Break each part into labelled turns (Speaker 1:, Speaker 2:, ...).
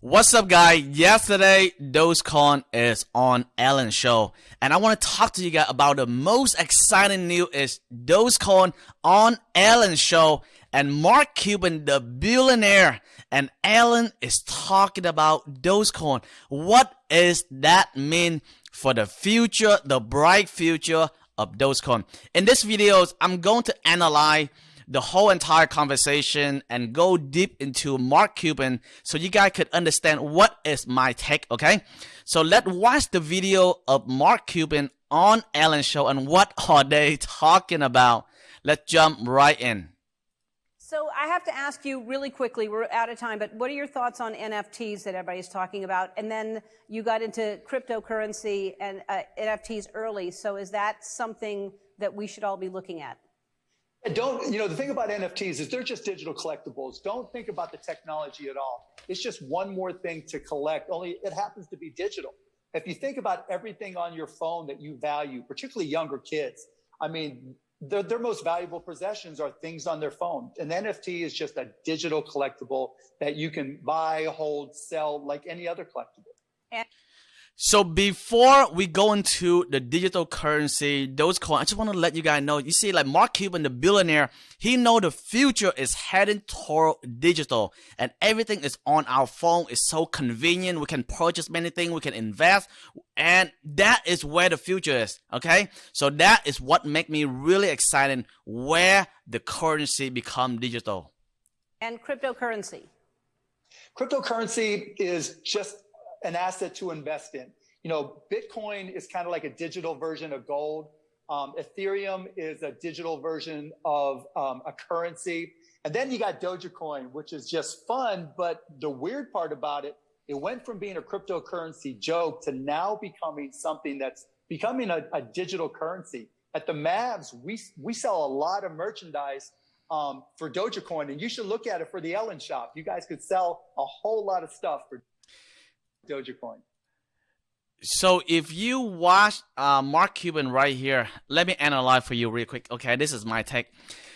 Speaker 1: What's up, guys? Yesterday, Dogecoin is on Ellen's show, and I want to talk to you guys about the most exciting news is Dogecoin on Ellen's show, and Mark Cuban, the billionaire, and Ellen is talking about Dogecoin. What does that mean for the future, the bright future of Dogecoin? In this video, I'm going to analyze the whole entire conversation and go deep into Mark Cuban so you guys could understand what is my take, okay? So let's watch the video of Mark Cuban on Ellen's show and what are they talking about. Let's jump right in.
Speaker 2: So I have to ask you really quickly, we're out of time, but what are your thoughts on NFTs that everybody's talking about? And then you got into cryptocurrency and NFTs early, so is that something that we should all be looking at?
Speaker 3: The thing about NFTs is they're just digital collectibles. Don't think about the technology at all. It's just one more thing to collect, only it happens to be digital. If you think about everything on your phone that you value, particularly younger kids, I mean, their most valuable possessions are things on their phone. An NFT is just a digital collectible that you can buy, hold, sell like any other collectible.
Speaker 1: So before we go into the digital currency, Dogecoin, I just want to let you guys know, you see, like Mark Cuban, the billionaire, he know the future is heading toward digital and everything is on our phone. It's so convenient. We can purchase many things. We can invest, and that is where the future is. Okay. So that is what make me really excited where the currency become digital.
Speaker 2: And cryptocurrency.
Speaker 3: Cryptocurrency is just an asset to invest in. Bitcoin is kind of like a digital version of gold. Ethereum is a digital version of a currency. And then you got Dogecoin, which is just fun. But the weird part about it, it went from being a cryptocurrency joke to now becoming something that's becoming a digital currency. At the Mavs, we sell a lot of merchandise for Dogecoin, and you should look at it for the Ellen shop. You guys could sell a whole lot of stuff for Dogecoin.
Speaker 1: So if you watch Mark Cuban right here, let me analyze for you real quick. Okay, this is my take.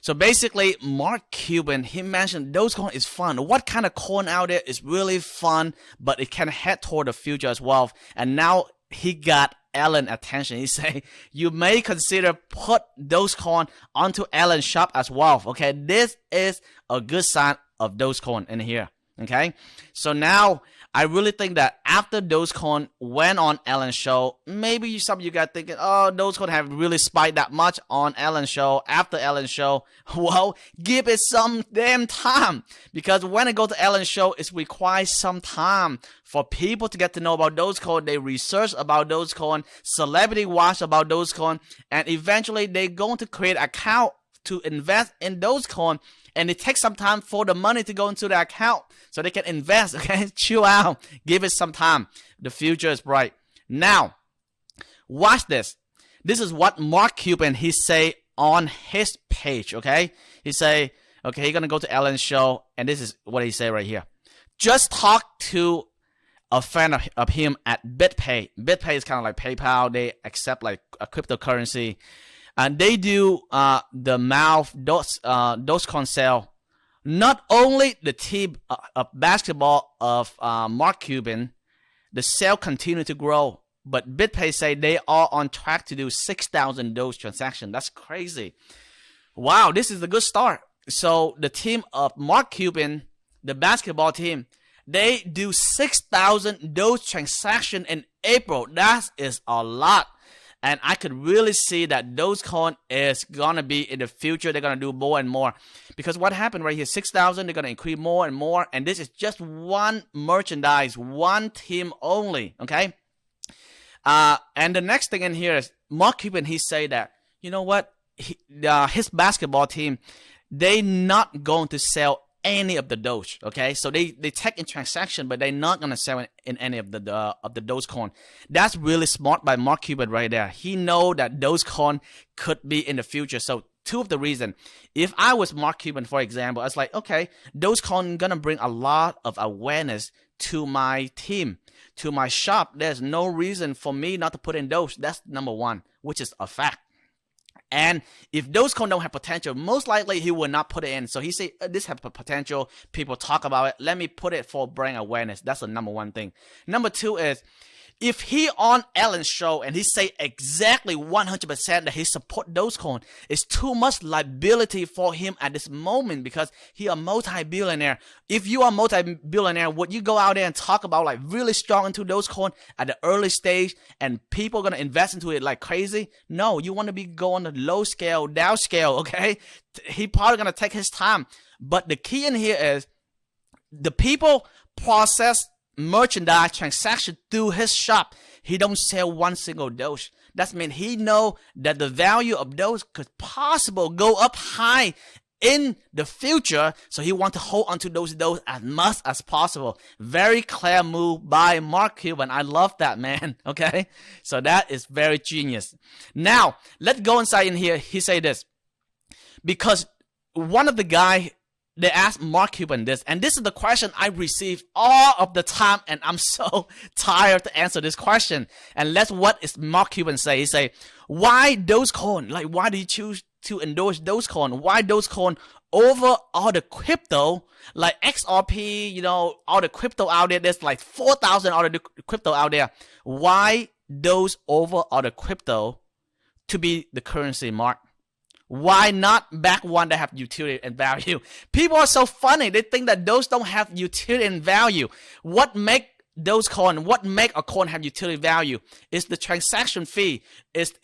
Speaker 1: So basically, Mark Cuban, he mentioned Dogecoin is fun. What kind of coin out there is really fun, but it can head toward the future as well. And now he got Ellen attention. He say, you may consider put Dogecoin onto Ellen's shop as well. Okay, this is a good sign of Dogecoin in here. Okay, so now I really think that after Dogecoin went on Ellen's show, maybe some of you guys thinking, oh, Dogecoin have really spiked that much on Ellen's show, after Ellen's show. Well, give it some damn time, because when it goes to Ellen's show, it requires some time for people to get to know about Dogecoin. They research about Dogecoin, celebrity watch about Dogecoin, and eventually they're going to create an account to invest in Dogecoin. And it takes some time for the money to go into the account so they can invest, okay? Chill out. Give it some time. The future is bright. Now, watch this. This is what Mark Cuban, he say on his page, okay? He say, okay, he's going to go to Ellen's show, and this is what he say right here. Just talk to a friend of him at BitPay. BitPay is kind of like PayPal. They accept like a cryptocurrency. And they do the Dogecoin sale. Not only the team of basketball of Mark Cuban, the sale continue to grow. But BitPay say they are on track to do 6,000 Doge transactions. That's crazy. Wow, this is a good start. So the team of Mark Cuban, the basketball team, they do 6,000 Doge transactions in April. That is a lot. And I could really see that Dogecoin is going to be in the future. They're going to do more and more. Because what happened right here, 6,000, they're going to increase more and more. And this is just one merchandise, one team only, okay? And the next thing in here is Mark Cuban, he say that, you know what? His basketball team, they not going to sell any of the Doge, okay? So they take in transaction, but they're not gonna sell in any of the Dogecoin. That's really smart by Mark Cuban right there. He know that Dogecoin could be in the future. So two of the reason, if I was Mark Cuban, for example, I was like, okay, Dogecoin gonna bring a lot of awareness to my team, to my shop. There's no reason for me not to put in Doge. That's number one, which is a fact. And if Dogecoin don't have potential, most likely he will not put it in. So he say, this have potential. People talk about it. Let me put it for brand awareness. That's the number one thing. Number two is, if he on Ellen's show and he say exactly 100% that he support Dogecoin, it's too much liability for him at this moment because he a multi-billionaire. If you are multi-billionaire, would you go out there and talk about like really strong into Dogecoin at the early stage and people are going to invest into it like crazy? No, you want to be going to low scale, down scale, okay? He probably going to take his time. But the key in here is the people process merchandise transaction through his shop. He don't sell one single Doge. That means he know that the value of Doge could possibly go up high in the future, so he want to hold on to those Doge as much as possible. Very clear move by Mark Cuban. I love that, man. Okay, so that is very genius. Now let's go inside in here. He say this because one of the guy, they asked Mark Cuban this, and this is the question I receive all of the time, and I'm so tired to answer this question. And that's what is Mark Cuban say. He say, why Dogecoin? Like, why do you choose to endorse Dogecoin? Why Dogecoin over all the crypto, like XRP, you know, all the crypto out there? There's like 4,000 other crypto out there. Why Doge over all the crypto to be the currency, Mark? Why not back one that have utility and value? People are so funny. They think that those don't have utility and value. What make those coin? What make a coin have utility value? Is the transaction fee. Is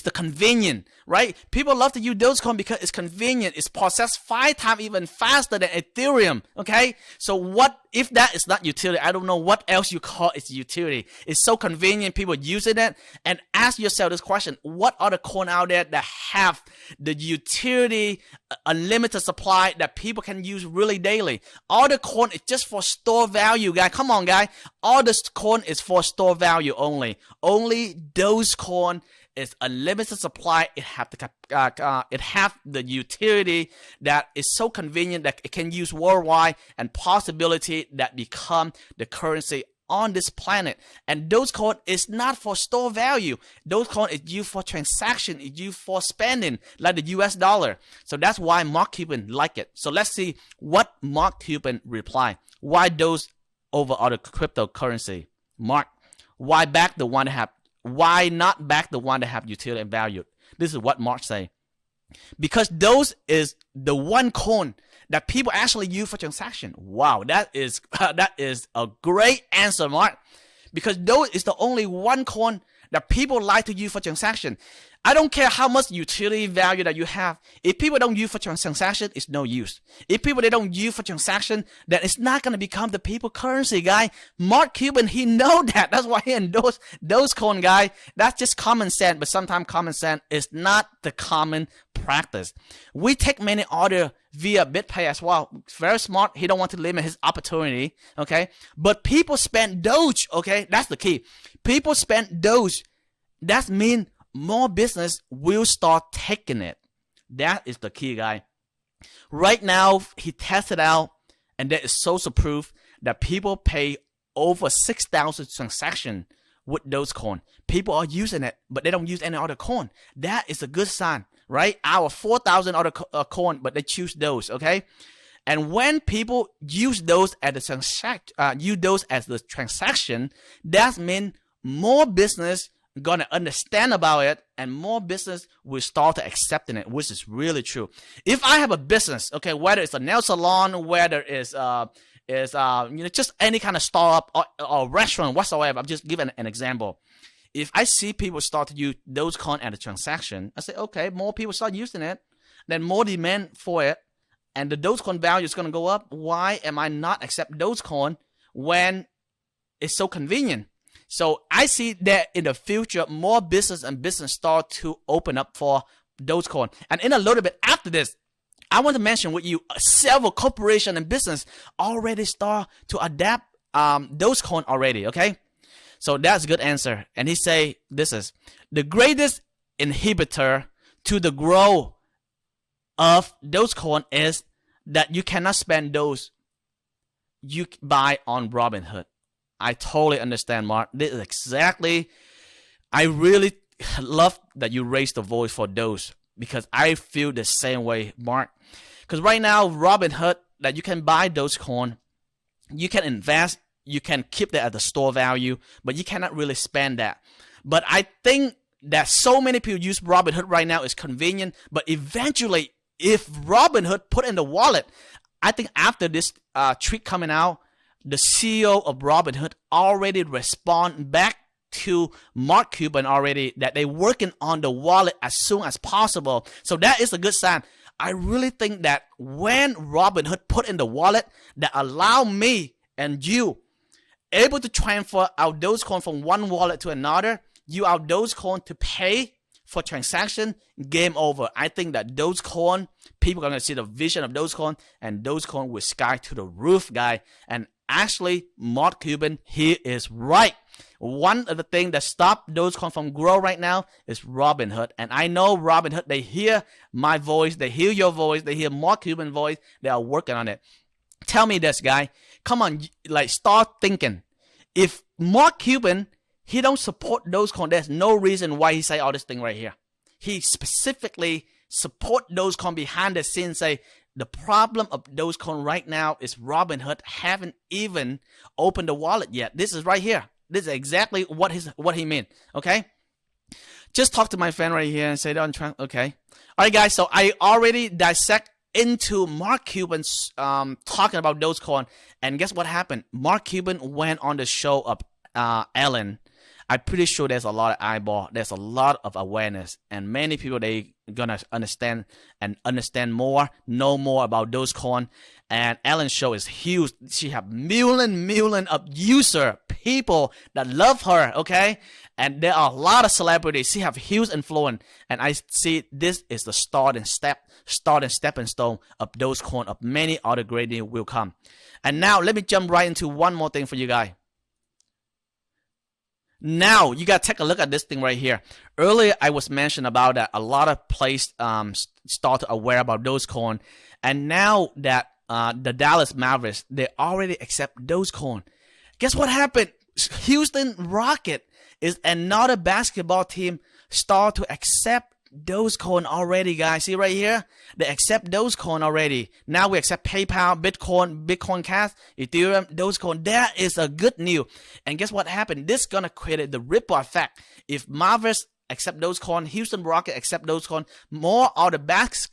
Speaker 1: the convenient, right? People love to use Dogecoin because it's convenient. It's processed 5 times even faster than Ethereum, okay? So what if that is not utility? I don't know what else you call its utility. It's so convenient, people using it. And ask yourself this question: what are the coins out there that have the utility, unlimited supply that people can use really daily? All the coin is just for store value, guy. Come on, guy. All this coin is for store value only. Only Dogecoin is unlimited supply. It have the utility that is so convenient that it can use worldwide, and possibility that become the currency on this planet. And Dogecoin is not for store value. Dogecoin is used for transaction. It's used for spending, like the US dollar. So that's why Mark Cuban like it. So let's see what Mark Cuban reply. Why Doge over other cryptocurrency? Mark, why back the one that have? Why not back the one that have utility and value? This is what Mark say. Because those is the one coin that people actually use for transaction. Wow, that is a great answer, Mark. Because those is the only one coin that people like to use for transaction. I don't care how much utility value that you have. If people don't use for transaction, it's no use. If people they don't use for transaction, then it's not going to become the people currency, guy. Mark Cuban, he know that. That's why he endorsed Dogecoin, guy. That's just common sense, but sometimes common sense is not the common practice. We take many orders via BitPay as well. Very smart. He don't want to limit his opportunity, okay? But people spend Doge, okay? That's the key. People spend Doge. That means more business will start taking it. That is the key, guy. Right now, he tested out, and there is social proof that people pay over 6,000 transactions with Dogecoin. People are using it, but they don't use any other coin. That is a good sign, right? Our 4,000 other coin, but they choose those, okay? And when people use those as the transaction, that means more business gonna understand about it, and more business will start to accepting it, which is really true. If I have a business, okay, whether it's a nail salon, whether it's just any kind of startup or restaurant whatsoever, I'm just giving an example. If I see people start to use Dogecoin as a transaction, I say, okay, more people start using it, then more demand for it, and the Dogecoin value is gonna go up. Why am I not accept Dogecoin when it's so convenient? So I see that in the future, more business start to open up for Dogecoin. And in a little bit after this, I want to mention with you, several corporation and business already start to adapt Dogecoin already, okay? So that's a good answer. And he say, this is the greatest inhibitor to the growth of Dogecoin is that you cannot spend those you buy on Robinhood. I totally understand, Mark. This is exactly, I really love that you raised the voice for those, because I feel the same way, Mark. Because right now, Robinhood, that you can buy Dogecoin, you can invest, you can keep that at the store value, but you cannot really spend that. But I think that so many people use Robinhood right now is convenient, but eventually, if Robinhood put in the wallet, I think after this tweet coming out, the CEO of Robinhood already respond back to Mark Cuban already that they're working on the wallet as soon as possible. So that is a good sign. I really think that when Robinhood put in the wallet that allow me and you able to transfer our Dogecoin from one wallet to another, you our Dogecoin to pay for transaction, game over. I think that Dogecoin, people are going to see the vision of Dogecoin, and Dogecoin will sky to the roof, guy. And actually, Mark Cuban, he is right. One of the things that stop Dogecoin from grow right now is Robinhood. And I know Robinhood, they hear my voice, they hear your voice, they hear Mark Cuban's voice, they are working on it. Tell me this, guy. Come on, like start thinking. If Mark Cuban, he don't support Dogecoin, there's no reason why he say all this thing right here. He specifically support Dogecoin behind the scenes, say the problem of Dogecoin right now is Robinhood haven't even opened the wallet yet. This is right here. This is exactly what he meant. Okay, just talk to my friend right here and say that. Okay, all right, guys. So I already dissect into Mark Cuban's talking about Dogecoin, and guess what happened? Mark Cuban went on the show of Ellen. I'm pretty sure there's a lot of eyeball, there's a lot of awareness, and many people, they gonna understand more, know more about Dogecoin. And Ellen's show is huge. She have million of user people that love her, okay? And there are a lot of celebrities. She have huge influence, and I see this is the stepping stone of Dogecoin, of many other great news will come. And now let me jump right into one more thing for you guys. Now, you got to take a look at this thing right here. Earlier, I was mentioned about that a lot of places start to aware about Dogecoin. And now that the Dallas Mavericks, they already accept Dogecoin. Guess what happened? Houston Rockets is another basketball team start to accept Dogecoin already, guys. See right here? They accept Dogecoin already. Now we accept PayPal, Bitcoin Cash, Ethereum, Dogecoin. That is a good news. And guess what happened? This is going to create the ripple effect. If Mavericks accept Dogecoin, Houston Rockets accept Dogecoin, more of the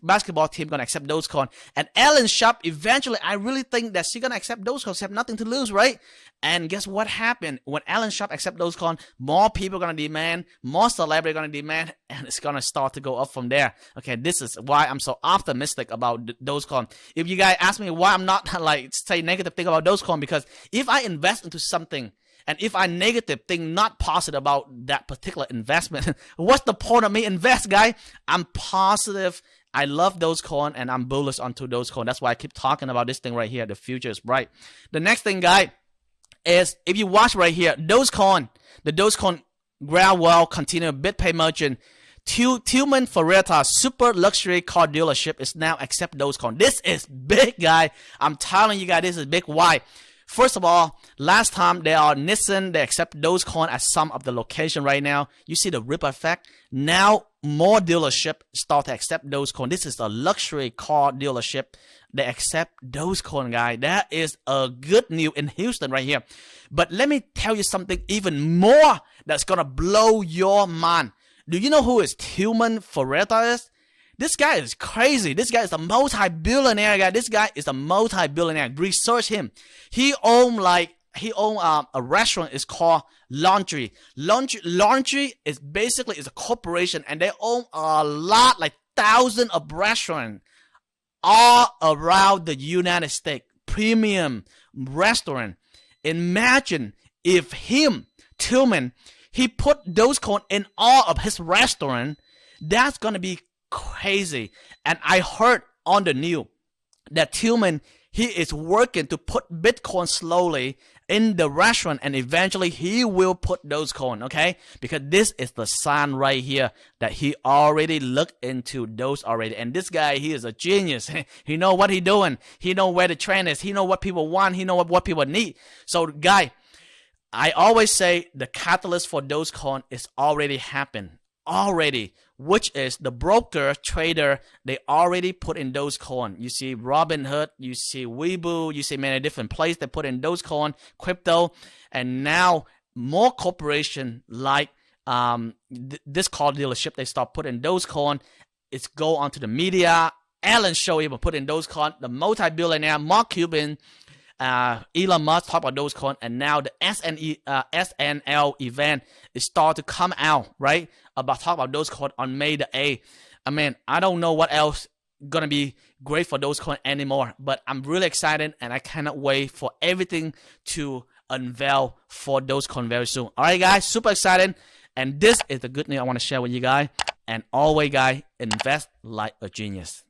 Speaker 1: basketball team going to accept Dogecoin. And Ellen Shop, eventually, I really think that she's going to accept Dogecoin. She have nothing to lose, right? And guess what happened? When Ellen Shop accept Dogecoin, more people are going to demand, more celebrities are going to demand, and it's going to start to go up from there. Okay, this is why I'm so optimistic about Dogecoin. If you guys ask me why I'm not like say negative thing about Dogecoin, because if I invest into something, and if I negative think not positive about that particular investment, what's the point of me invest, guy? I'm positive. I love Dogecoin, and I'm bullish onto Dogecoin. That's why I keep talking about this thing right here. The future is bright. The next thing, guy, is if you watch right here, Dogecoin, the Dogecoin Gradwell Continuous BitPay Merchant, Tillman Ferreira super luxury car dealership is now accept Dogecoin. This is big, guy. I'm telling you guys, this is big. Why? First of all, last time they are Nissan, they accept Dogecoin at some of the location right now. You see the ripple effect. Now more dealership start to accept Dogecoin. This is a luxury car dealership. They accept Dogecoin, guy. That is a good news in Houston right here. But let me tell you something even more that's gonna blow your mind. Do you know who is Tillman Ferreira is? This guy is crazy. This guy is a multi-billionaire guy. This guy is a multi-billionaire. Research him. He own a restaurant. It's called Laundry. Laundry is basically a corporation, and they own a lot, like thousands of restaurants all around the United States. Premium restaurant. Imagine if Tillman, he put Dogecoin in all of his restaurant. That's gonna be crazy. And I heard on the news that Tillman, he is working to put Bitcoin slowly in the restaurant, and eventually he will put Dogecoin, okay? Because this is the sign right here that he already looked into those already. And this guy, he is a genius. He know what he doing. He know where the trend is. He know what people want. He know what people need. So, guy, I always say the catalyst for Dogecoin is already happened. already, which is the broker trader, they already put in Dogecoin. You see Robinhood, you see WEBULL, you see many different places that put in Dogecoin, crypto, and now more corporation like this car dealership, they start putting Dogecoin. It's go onto the media. Alan Show even put in Dogecoin. The multi-billionaire Mark Cuban, Elon Musk talk about Dogecoin, and now the SNL event is start to come out, right? About talk about Dogecoin on May the 8th. I mean, I don't know what else gonna be great for Dogecoin anymore, but I'm really excited and I cannot wait for everything to unveil for Dogecoin very soon. All right, guys, super excited, and this is the good news I want to share with you guys. And always, guys, invest like a genius.